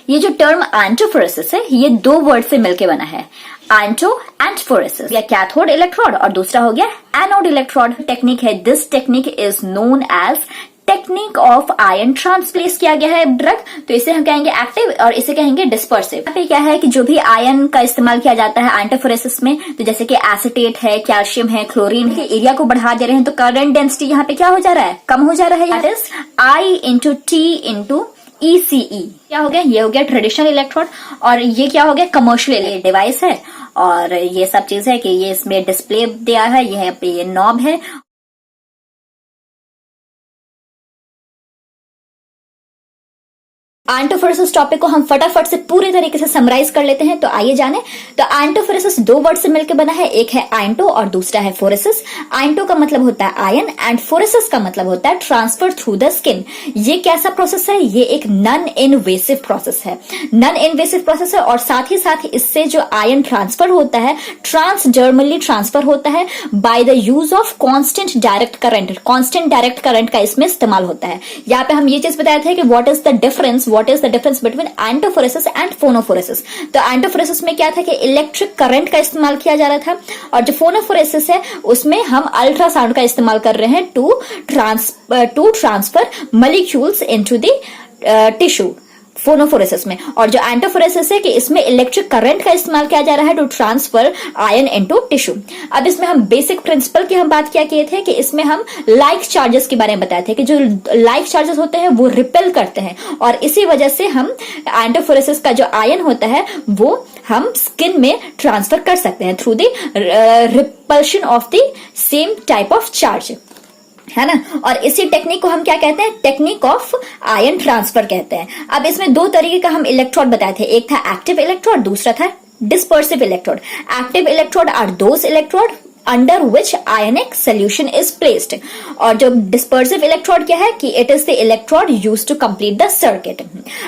ये जो टर्म आयंटोफोरेसिस है ये दो वर्ड से मिलकर बना है, आयंटो एंड फोरेसिस, या कैथोड इलेक्ट्रोड और दूसरा हो गया एनोड इलेक्ट्रोड टेक्निक है। This technique is known as technique of ion transfer किया गया है ड्रग, तो इसे हम कहेंगे एक्टिव और इसे कहेंगे डिस्पर्सिव। यहाँ पे क्या है कि जो भी आयन का इस्तेमाल किया जाता है आयंटोफोरेसिस में, तो जैसे कि एसिटेट है, कैल्शियम है, क्लोरीन के एरिया को बढ़ा दे रहे हैं, तो करंट डेंसिटी यहाँ पे क्या हो जा रहा है, कम हो जा रहा है। That is I into T into ECE। क्या हो गया, ये हो गया ट्रेडिशनल इलेक्ट्रोड, और ये क्या हो गया कमर्शियल डिवाइस है, और ये सब चीज है कि ये इसमें डिस्प्ले दिया है, ये पे ये नॉब है। आयंटोफोरेसिस टॉपिक को हम फटाफट से पूरी तरीके से समराइज कर लेते हैं, तो आइए जाने। तो आयंटोफोरेसिस दो वर्ड से मिलकर बना है, एक है आयंटो और दूसरा है फोरेसिस। आयंटो का मतलब होता है आयन एंड फोरेसिस का मतलब होता है ट्रांसफर थ्रू द स्किन। ये कैसा प्रोसेस है, ये एक नॉन इनवेसिव प्रोसेस है, नॉन इनवेसिव प्रोसेस है, और साथ ही साथ इससे जो आयन ट्रांसफर होता है ट्रांसडर्मली ट्रांसफर होता है by the use of constant direct current. Constant direct current का इसमें इस्तेमाल होता है। यहाँ पे हम ये चीज बताए थे कि what is the difference between आयंटोफोरेसिस and phonophoresis. तो आयंटोफोरेसिस में क्या था कि इलेक्ट्रिक करंट का इस्तेमाल किया जा रहा था, और जो फोनोफोरेसिस है उसमें हम अल्ट्रासाउंड का इस्तेमाल कर रहे हैं to transfer molecules into the tissue phonophoresis में। और जो आयंटोफोरेसिस है कि इसमें इलेक्ट्रिक करंट का इस्तेमाल किया जा रहा है to transfer ion into tissue. अब इसमें हम बेसिक प्रिंसिपल की हम बात क्या किए थे कि इसमें हम लाइक चार्जेस के बारे में बताए थे कि जो लाइक चार्जेस होते हैं वो रिपेल करते हैं, और इसी वजह से हम आयंटोफोरेसिस का जो आयन होता है वो हम स्किन में ट्रांसफर कर सकते हैं through the repulsion of the same type of charge, है ना। और इसी टेक्निक को हम क्या कहते हैं, टेक्निक ऑफ आयन ट्रांसफर कहते हैं। अब इसमें दो तरीके का हम इलेक्ट्रोड बताए थे, एक था एक्टिव इलेक्ट्रोड, दूसरा था dispersive electrode. Active electrode are those electrode under which ionic solution is placed, और जो डिस्पर्सिव इलेक्ट्रोड क्या है कि it is the electrode used to complete the circuit.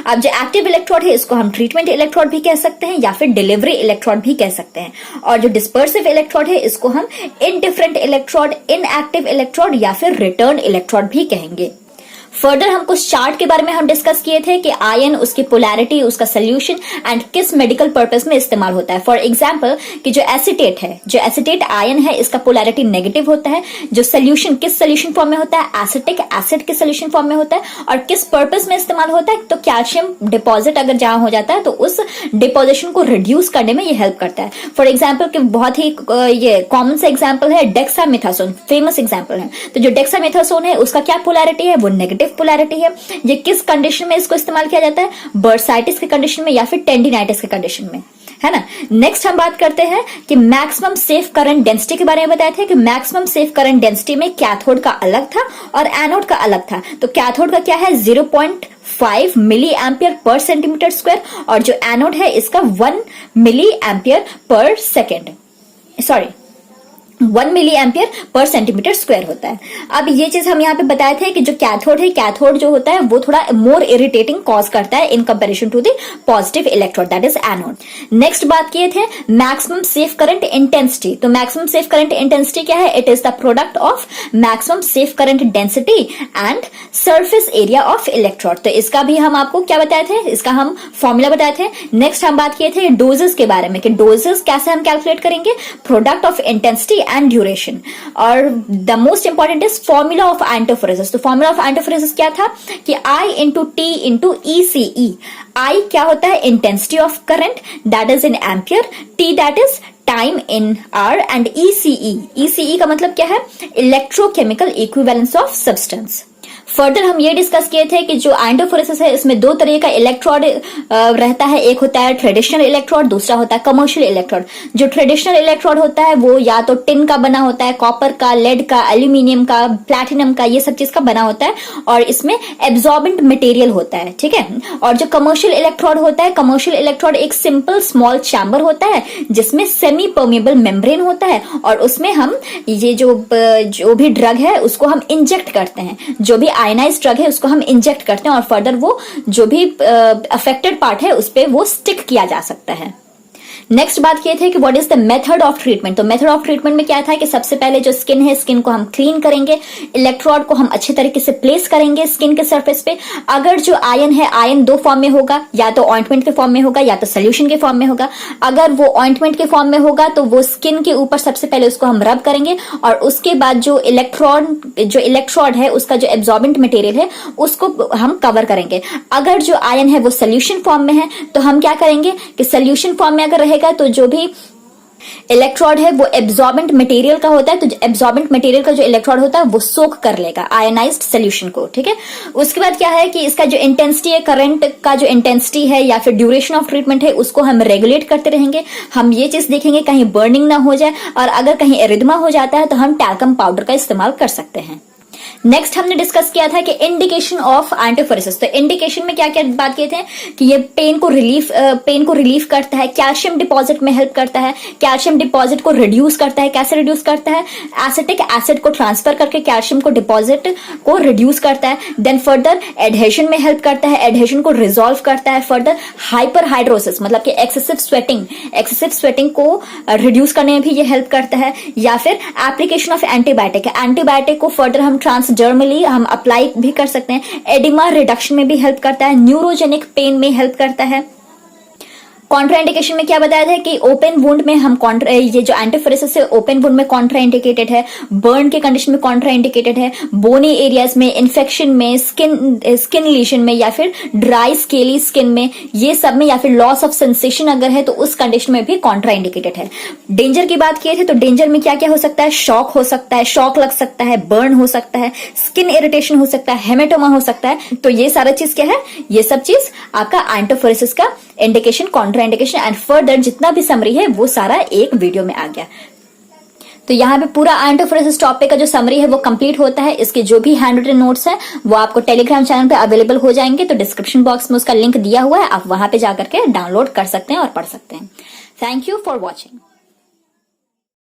अब जो एक्टिव इलेक्ट्रोड है इसको हम ट्रीटमेंट इलेक्ट्रोड भी कह सकते हैं या फिर डिलीवरी इलेक्ट्रोड भी कह सकते हैं, और जो डिस्पर्सिव इलेक्ट्रोड है इसको हम इनडिफरेंट इलेक्ट्रोड, इनएक्टिव इलेक्ट्रोड या फिर रिटर्न इलेक्ट्रोड भी कहेंगे। फर्दर हम कुछ चार्ट के बारे में हम डिस्कस किए थे कि आयन, उसकी पोलैरिटी, उसका सोल्यूशन एंड किस मेडिकल पर्पस में इस्तेमाल होता है। फॉर एग्जांपल कि जो एसिटेट है, जो एसिटेट आयन है इसका पोलैरिटी नेगेटिव होता है, जो सोल्यूशन किस सोल्यूशन फॉर्म में होता है, एसिटिक एसिड के सोल्यूशन फॉर्म में होता है, और किस पर्पस में इस्तेमाल होता है, तो कैल्शियम डिपॉजिट अगर जहां हो जाता है तो उस डिपोजिशन को रिड्यूस करने में ये हेल्प करता है। फॉर एग्जाम्पल कि बहुत ही ये कॉमन सा एग्जाम्पल है डेक्सामेथासोन, फेमस एग्जाम्पल है। तो जो डेक्सामेथासोन है उसका क्या पोलैरिटी है, वो नेगेटिव पोलैरिटी है। ये किस कंडीशन में इसको इस्तेमाल किया जाता है, बर्साइटिस के कंडीशन में या फिर टेंडिनाइटिस के कंडीशन में, है ना। नेक्स्ट हम बात करते हैं कि मैक्सिमम सेफ करंट डेंसिटी के बारे में बताए थे कि मैक्सिमम सेफ करंट डेंसिटी में कैथोड का अलग था और एनोड का अलग था। तो कैथोड का क्या है 0.5 milli ampere per centimetre square, और जो एनोड है इसका 1 milli ampere per second, 1 milli ampere per centimetre square होता है। अब ये चीज हम यहाँ पे बताए थे कि जो कैथोड है, कैथोड जो होता है वो थोड़ा मोर इरिटेटिंग कॉज करता है in comparison to the positive electrode, that is anode. Next बात किए थे मैक्सिमम सेफ करंट इंटेंसिटी। तो मैक्सिमम सेफ करंट इंटेंसिटी क्या है, it is the product of maximum safe current density and surface area of electrode. तो इसका भी हम आपको क्या बताए थे, इसका हम फॉर्मूला बताए थे। नेक्स्ट हम बात किए थे डोजेस के बारे में कि डोजेस कैसे हम कैलकुलेट करेंगे, product of intensity and duration. और the most important is formula of iontophoresis. तो फॉर्मूला ऑफ आयंटोफोरेसिस क्या था कि I into T into ECE। I क्या होता है intensity of current, that is in ampere, T that is time in hour, and ECE का मतलब क्या है, electrochemical equivalence of substance. Further हम ये डिस्कस किए थे कि जो आयंटोफोरेसिस है इसमें दो तरह का इलेक्ट्रोड रहता है, एक होता है ट्रेडिशनल इलेक्ट्रोड, दूसरा होता है कमर्शियल इलेक्ट्रोड। जो ट्रेडिशनल इलेक्ट्रोड होता है वो या तो टिन का बना होता है, कॉपर का, लेड का, एल्यूमिनियम का, प्लैटिनम का, ये सब चीज का बना होता है, और इसमें एब्जॉर्बेंट मटेरियल होता है, ठीक है। और जो कमर्शियल इलेक्ट्रोड होता है, कमर्शियल इलेक्ट्रोड एक सिंपल स्मॉल चैम्बर होता है जिसमें सेमी परमेबल मेम्ब्रेन होता है, और उसमें हम ये जो भी ड्रग है उसको हम इंजेक्ट करते हैं, जो भी आयनाइज्ड ड्रग है उसको हम इंजेक्ट करते हैं, और फर्दर वो जो भी अफेक्टेड पार्ट है उस पे वो स्टिक किया जा सकता है। नेक्स्ट बात किए थे कि what is the method of treatment. तो मेथड ऑफ ट्रीटमेंट में क्या था कि सबसे पहले जो स्किन है, स्किन को हम क्लीन करेंगे, इलेक्ट्रोड को हम अच्छे तरीके से प्लेस करेंगे स्किन के सरफेस पे। अगर जो आयन है, आयन दो फॉर्म में होगा, या तो ऑइंटमेंट के फॉर्म में होगा या तो सोल्यूशन के फॉर्म में होगा। अगर वो ऑइंटमेंट के फॉर्म में होगा तो वो स्किन के ऊपर सबसे पहले उसको हम रब करेंगे और उसके बाद जो इलेक्ट्रोड है, उसका जो एब्जॉर्बेंट मटेरियल है उसको हम कवर करेंगे। अगर जो आयन है वो सोल्यूशन फॉर्म में है तो हम क्या करेंगे कि सोल्यूशन फॉर्म में अगर रहेगा तो जो भी इलेक्ट्रोड है वो एब्जॉर्बेंट मटेरियल का होता है, तो एब्जॉर्बेंट मटेरियल का जो इलेक्ट्रोड होता है वो सोक कर लेगा आयनाइज्ड सोल्यूशन को। ठीक है, उसके बाद क्या है कि इसका जो इंटेंसिटी है, करंट का जो इंटेंसिटी है या फिर ड्यूरेशन ऑफ ट्रीटमेंट है, उसको हम रेगुलेट करते रहेंगे। हम ये चीज देखेंगे कहीं बर्निंग ना हो जाए, और अगर कहीं एरिथमा हो जाता है तो हम टैल्कम पाउडर का इस्तेमाल कर सकते हैं। नेक्स्ट हमने डिस्कस किया था कि इंडिकेशन ऑफ आयोंटोफोरेसिस। तो इंडिकेशन में क्या क्या बात किए थे कि ये पेन को रिलीफ करता है, कैल्शियम डिपॉजिट में हेल्प करता है, कैल्शियम डिपॉजिट को रिड्यूस करता है। कैसे रिड्यूस करता है? एसिटिक एसिड को ट्रांसफर करके कैल्शियम को डिपॉजिट को रिड्यूस करता है। देन फर्दर एडहेशन में हेल्प करता है, एडहेशन को रिजॉल्व करता है। फर्दर हाइपर हाइड्रोसिस मतलब कि एक्सेसिव स्वेटिंग को रिड्यूस करने में भी ये हेल्प करता है। या फिर एप्लीकेशन ऑफ एंटीबायोटिक को फर्दर हम ट्रांसडर्मली हम अप्लाई भी कर सकते हैं। एडिमा रिडक्शन में भी हेल्प करता है, न्यूरोजेनिक पेन में हेल्प करता है। कॉन्ट्राइंडिकेशन में क्या बताया था कि ओपन वुंड में हम ये जो एंटीफोरेसिस है ओपन वुंड में कॉन्ट्राइंडिकेटेड है, बर्न के कंडीशन में कॉन्ट्राइंडिकेटेड है, बोनी एरियाज में, इन्फेक्शन में, स्किन लीशन में, या फिर ड्राई स्केली स्किन में, ये सब में, या फिर लॉस ऑफ सेंसेशन अगर है तो उस कंडीशन में भी कॉन्ट्राइंडिकेटेड है। डेंजर की बात किए थे तो डेंजर में क्या क्या हो सकता है? शॉक हो सकता है, शॉक लग सकता है, बर्न हो सकता है, स्किन इरिटेशन हो सकता है, हेमेटोमा हो सकता है। तो ये सारा चीज क्या है? ये सब चीज आपका आयोंटोफोरेसिस का इंडिकेशन, कॉन्ट्राइंडिकेशन एंड फर्दर जितना भी समरी है वो सारा एक वीडियो में आ गया। तो यहाँ पे पूरा आयोंटोफोरेसिस टॉपिक का जो समरी है वो कंप्लीट होता है। इसके जो भी हैंड रिटन नोट्स हैं वो आपको टेलीग्राम चैनल पे अवेलेबल हो जाएंगे। तो डिस्क्रिप्शन बॉक्स में उसका लिंक दिया हुआ है, आप वहां पे जाकर के डाउनलोड कर सकते हैं और पढ़ सकते हैं। Thank you for watching.